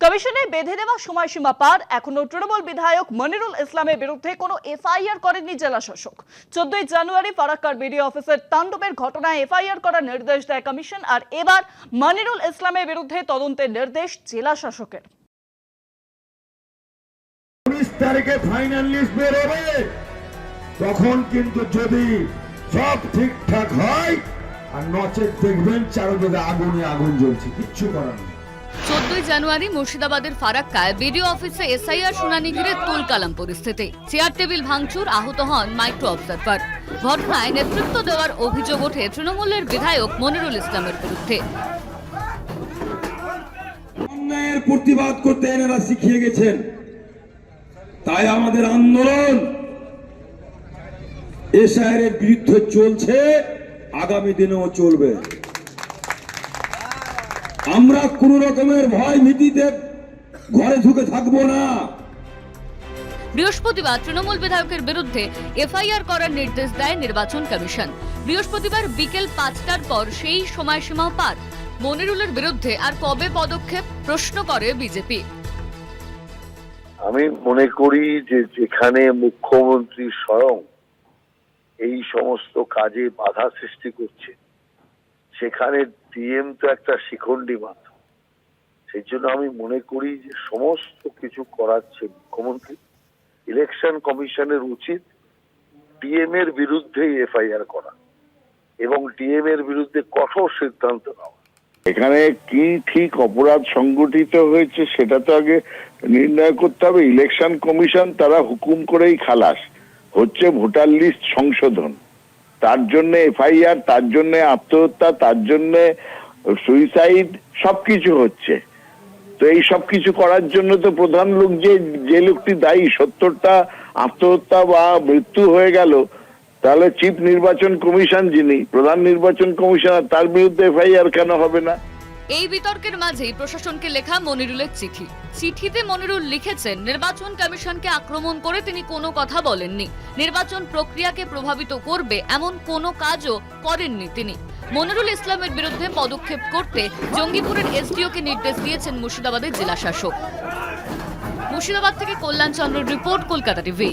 কমিশনে বেঁধে দেওয়া সময়সীমা পার, এখনো তৃণমূল বিধায়ক মনিরুল ইসলামের বিরুদ্ধে কোনো এফআইআর করেননি জেলা শাসক। 14 জানুয়ারি ফারাক্কার বিডিও অফিসের তাণ্ডবের ঘটনায় এফআইআর করার নির্দেশ দেয় কমিশন, আর এবার মনিরুল ইসলামের বিরুদ্ধে তদন্তের নির্দেশ জেলা শাসকের। 19 তারিখে ফাইনাল লিস্ট বের হবে, তখন কিন্তু যদি সব ঠিকঠাক হয় আর নচেত দেখবেন চারদিকে আগুনে আগুন জ্বলছে, কিচ্ছু করার নেই। 14 জানুয়ারি মুর্শিদাবাদের ফারাক্কায় বিডিও অফিসে এসআইআর শুনানি ঘিরে তুলকালাম পরিস্থিতি। চেয়ার টেবিল ভাঙচুর, আহত হন মাইক্রো অবজারভার। ঘটনায় নেতৃত্ব দেওয়ার অভিযোগ ওঠে তৃণমূলের বিধায়ক মনিরুল ইসলামের বিরুদ্ধে। অন্যায়ের প্রতিবাদ করতে এনারা শিখিয়ে গেছেন, তাই আমাদের আন্দোলন এসআইআর বিরুদ্ধে চলছে, আগামী দিনেও চলবে। আমরা কোন রকমের ভয় ভীতিতে ঘরে ঢুকে থাকবো না। বৃহস্পতিবার তৃণমূল বিধায়কের বিরুদ্ধে এফআইআর করার নির্দেশ দেয় নির্বাচন কমিশন। বৃহস্পতিবার বিকেল 5টার পর সেই সময়সীমা পার। মনিরুলের বিরুদ্ধে আর কবে পদক্ষেপ, প্রশ্ন করে বিজেপি। আমি মনে করি যে যেখানে মুখ্যমন্ত্রী স্বয়ং এই সমস্ত কাজে বাধা সৃষ্টি করছে, সেখানে ডিএম তো একটা শিখণ্ডী মাত্র। সেই জন্য আমি মনে করি যে সমস্ত কিছু করাচ্ছে মুখ্যমন্ত্রী। ইলেকশন কমিশনের উচিত ডিএম এর বিরুদ্ধে এফআইআর করা এবং ডিএম এর বিরুদ্ধে কঠোর সিদ্ধান্ত নেওয়া। এখানে কি ঠিক অপরাধ সংগঠিত হয়েছে সেটা তো আগে নির্ণয় করতে হবে। ইলেকশন কমিশন তারা হুকুম করেই খালাস, হচ্ছে ভোটার লিস্ট সংশোধন, তার জন্য এফআইআর, তার জন্য আত্মহত্যা, তার জন্য সুইসাইড, সবকিছু হচ্ছে। তো এই সব কিছু করার জন্য তো প্রধান লোক যে লোকটি দায়ী, 70টা আত্মহত্যা বা মৃত্যু হয়ে গেল, তাহলে চিফ নির্বাচন কমিশন যিনি প্রধান নির্বাচন কমিশনার, তার বিরুদ্ধে এফআইআর কেন হবে না? এই বিতর্কের মাঝেই প্রশাসনকে লেখা মনিরুলের চিঠি। চিঠিতে মনিরুল লিখেছেন, নির্বাচন কমিশনকে আক্রমণ করে তিনি কোনো কথা বলেননি, নির্বাচন প্রক্রিয়াকে প্রভাবিত করবে এমন কোনো কাজও করেননি তিনি। মনিরুল ইসলামের বিরুদ্ধে পদক্ষেপ করতে জঙ্গিপুরের এসডিওকে নির্দেশ দিয়েছেন মুর্শিদাবাদের জেলা শাসক। মুর্শিদাবাদ থেকে কল্যাণ চন্দ্রের রিপোর্ট, কলকাতা টিভি।